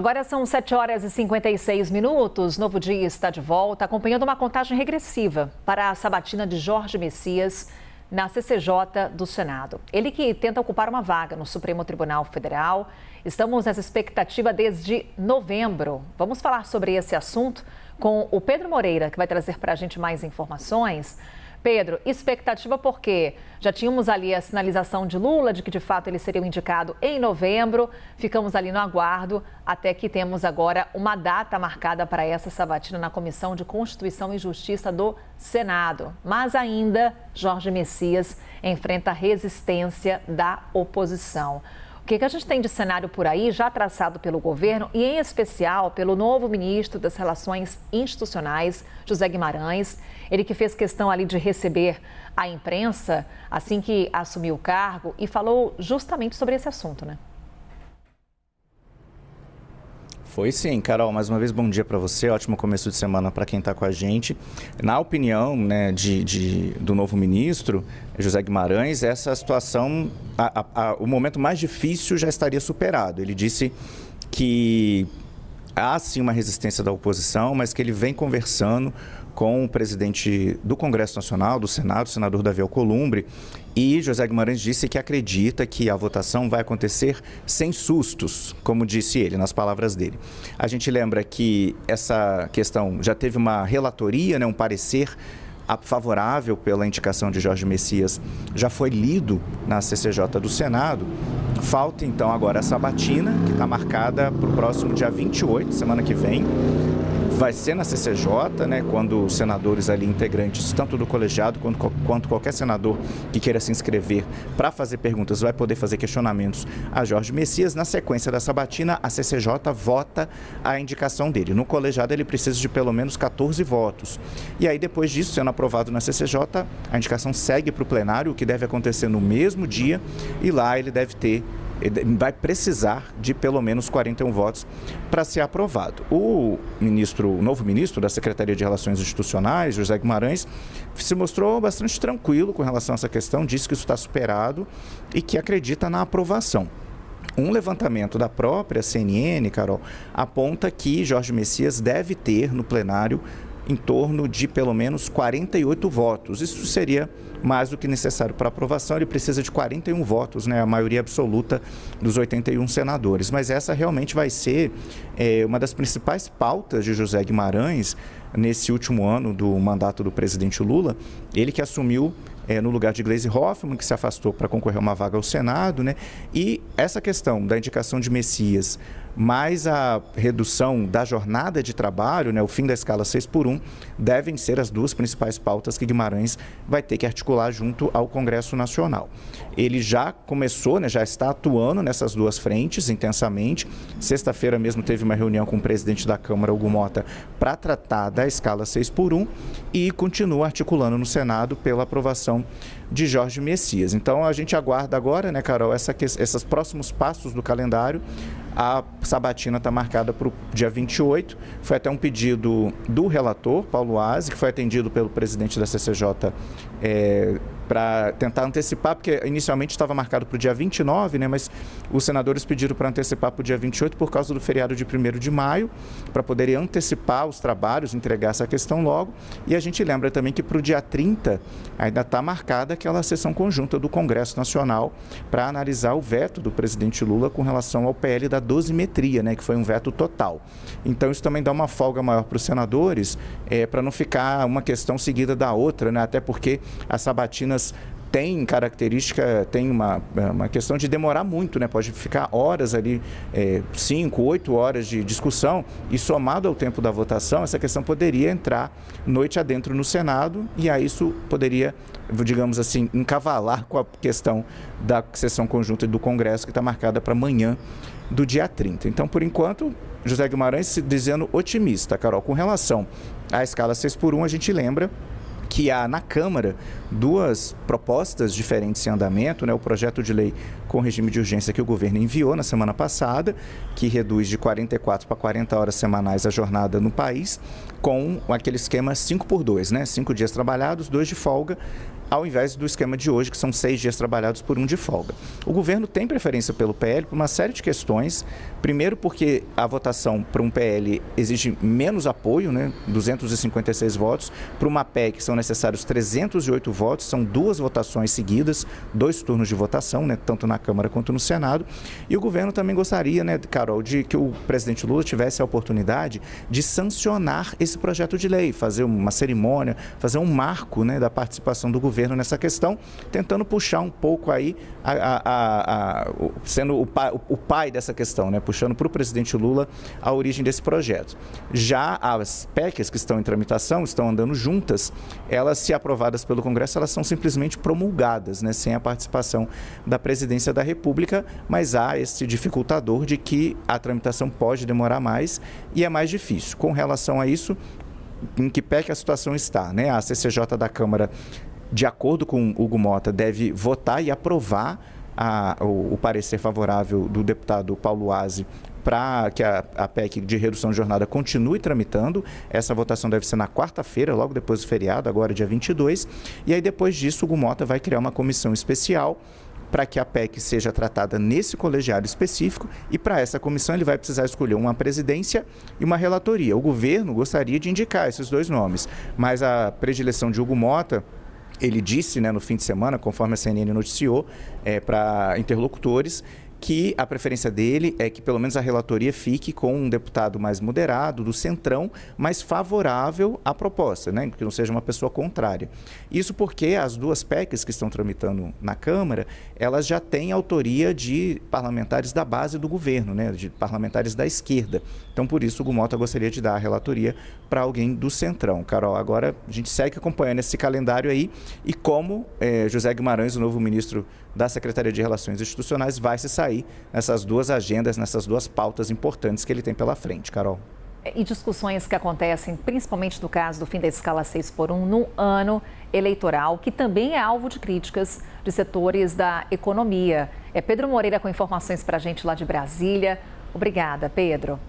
Agora são 7 horas e 56 minutos. Novo Dia está de volta, acompanhando uma contagem regressiva para a sabatina de Jorge Messias na CCJ do Senado. Ele que tenta ocupar uma vaga no Supremo Tribunal Federal. Estamos nessa expectativa desde novembro. Vamos falar sobre esse assunto com o Pedro Moreira, que vai trazer para a gente mais informações. Pedro, expectativa porque já tínhamos ali a sinalização de Lula de que de fato ele seria o indicado em novembro. Ficamos ali no aguardo até que temos agora uma data marcada para essa sabatina na Comissão de Constituição e Justiça do Senado. Mas ainda Jorge Messias enfrenta a resistência da oposição. O que a gente tem de cenário por aí, já traçado pelo governo e, em especial, pelo novo ministro das Relações Institucionais, José Guimarães, ele que fez questão ali de receber a imprensa assim que assumiu o cargo e falou justamente sobre esse assunto, né? Foi sim, Carol. Mais uma vez, bom dia para você. Ótimo começo de semana para quem está com a gente. Na opinião do novo ministro, José Guimarães, essa situação, o momento mais difícil já estaria superado. Ele disse que há sim uma resistência da oposição, mas que ele vem conversando com o presidente do Congresso Nacional, do Senado, o senador Davi Alcolumbre, e José Guimarães disse que acredita que a votação vai acontecer sem sustos, como disse ele, nas palavras dele. A gente lembra que essa questão já teve uma relatoria, um parecer favorável pela indicação de Jorge Messias, já foi lido na CCJ do Senado. Falta então agora a sabatina, que está marcada para o próximo dia 28, semana que vem. Vai ser na CCJ, quando os senadores ali integrantes, tanto do colegiado quanto qualquer senador que queira se inscrever para fazer perguntas, vai poder fazer questionamentos a Jorge Messias. Na sequência da sabatina, a CCJ vota a indicação dele. No colegiado, ele precisa de pelo menos 14 votos. E aí, depois disso, sendo aprovado na CCJ, a indicação segue para o plenário, o que deve acontecer no mesmo dia, e lá ele vai precisar de pelo menos 41 votos para ser aprovado. O novo ministro da Secretaria de Relações Institucionais, José Guimarães, se mostrou bastante tranquilo com relação a essa questão, disse que isso está superado e que acredita na aprovação. Um levantamento da própria CNN, Carol, aponta que Jorge Messias deve ter no plenário em torno de pelo menos 48 votos. Isso seria mais do que necessário para aprovação. Ele precisa de 41 votos, a maioria absoluta dos 81 senadores. Mas essa realmente vai ser uma das principais pautas de José Guimarães nesse último ano do mandato do presidente Lula. Ele que assumiu no lugar de Gleisi Hoffmann, que se afastou para concorrer a uma vaga ao Senado, E essa questão da indicação de Messias, mais a redução da jornada de trabalho, o fim da escala 6x1, devem ser as duas principais pautas que Guimarães vai ter que articular junto ao Congresso Nacional. Ele já começou, já está atuando nessas duas frentes intensamente. Sexta-feira mesmo teve uma reunião com o presidente da Câmara, Hugo Mota, para tratar da escala 6x1 e continua articulando no Senado pela aprovação de Jorge Messias. Então a gente aguarda agora, Carol, esses próximos passos do calendário. A sabatina está marcada para o dia 28. Foi até um pedido do relator, Paulo Aze, que foi atendido pelo presidente da CCJ para tentar antecipar, porque inicialmente estava marcado para o dia 29, mas os senadores pediram para antecipar para o dia 28 por causa do feriado de 1º de maio, para poderem antecipar os trabalhos, entregar essa questão logo. E a gente lembra também que para o dia 30 ainda está marcada aquela sessão conjunta do Congresso Nacional para analisar o veto do presidente Lula com relação ao PL da dosimetria, que foi um veto total. Então isso também dá uma folga maior para os senadores, para não ficar uma questão seguida da outra, até porque as sabatinas tem característica, tem uma questão de demorar muito, pode ficar horas ali, 5, 8 horas de discussão, e somado ao tempo da votação, essa questão poderia entrar noite adentro no Senado, e aí isso poderia, digamos assim, encavalar com a questão da sessão conjunta do Congresso, que está marcada para amanhã do dia 30. Então, por enquanto, José Guimarães se dizendo otimista, Carol. Com relação à escala 6x1, a gente lembra que há na Câmara duas propostas diferentes em andamento, o projeto de lei com regime de urgência que o governo enviou na semana passada, que reduz de 44 para 40 horas semanais a jornada no país, com aquele esquema 5x2, 5 dias trabalhados, 2 de folga, ao invés do esquema de hoje, que são 6 dias trabalhados por 1 de folga. O governo tem preferência pelo PL por uma série de questões. Primeiro, porque a votação para um PL exige menos apoio, né? 256 votos. Para uma PEC são necessários 308 votos, são 2 votações seguidas, 2 turnos de votação, né? Tanto na Câmara quanto no Senado. E o governo também gostaria, né, Carol, de que o presidente Lula tivesse a oportunidade de sancionar esse projeto de lei, fazer uma cerimônia, fazer um marco, né, da participação do governo nessa questão, tentando puxar um pouco aí, sendo o pai dessa questão, né, puxando para o presidente Lula a origem desse projeto. Já as PECs que estão em tramitação, estão andando juntas, elas, se aprovadas pelo Congresso, elas são simplesmente promulgadas, né, sem a participação da presidência da República, mas há esse dificultador de que a tramitação pode demorar mais e é mais difícil. Com relação a isso, em que pé que a situação está, né? A CCJ da Câmara, de acordo com Hugo Mota, deve votar e aprovar o parecer favorável do deputado Paulo Aze para que a PEC de redução de jornada continue tramitando. Essa votação deve ser na quarta-feira, logo depois do feriado, agora dia 22. E aí, depois disso, Hugo Mota vai criar uma comissão especial para que a PEC seja tratada nesse colegiado específico, e para essa comissão ele vai precisar escolher uma presidência e uma relatoria. O governo gostaria de indicar esses 2 nomes, mas a predileção de Hugo Mota, ele disse, né, no fim de semana, conforme a CNN noticiou, para interlocutores, que a preferência dele é que pelo menos a relatoria fique com um deputado mais moderado, do Centrão, mais favorável à proposta, né? Que não seja uma pessoa contrária. Isso porque as 2 PECs que estão tramitando na Câmara, elas já têm autoria de parlamentares da base do governo, né? De parlamentares da esquerda. Então, por isso, o Hugo Mota gostaria de dar a relatoria para alguém do Centrão. Carol, agora a gente segue acompanhando esse calendário aí e como José Guimarães, o novo ministro da Secretaria de Relações Institucionais, vai se sair nessas 2 agendas, nessas 2 pautas importantes que ele tem pela frente, Carol. E discussões que acontecem, principalmente no caso do fim da escala 6x1, no ano eleitoral, que também é alvo de críticas de setores da economia. Pedro Moreira com informações para a gente lá de Brasília. Obrigada, Pedro.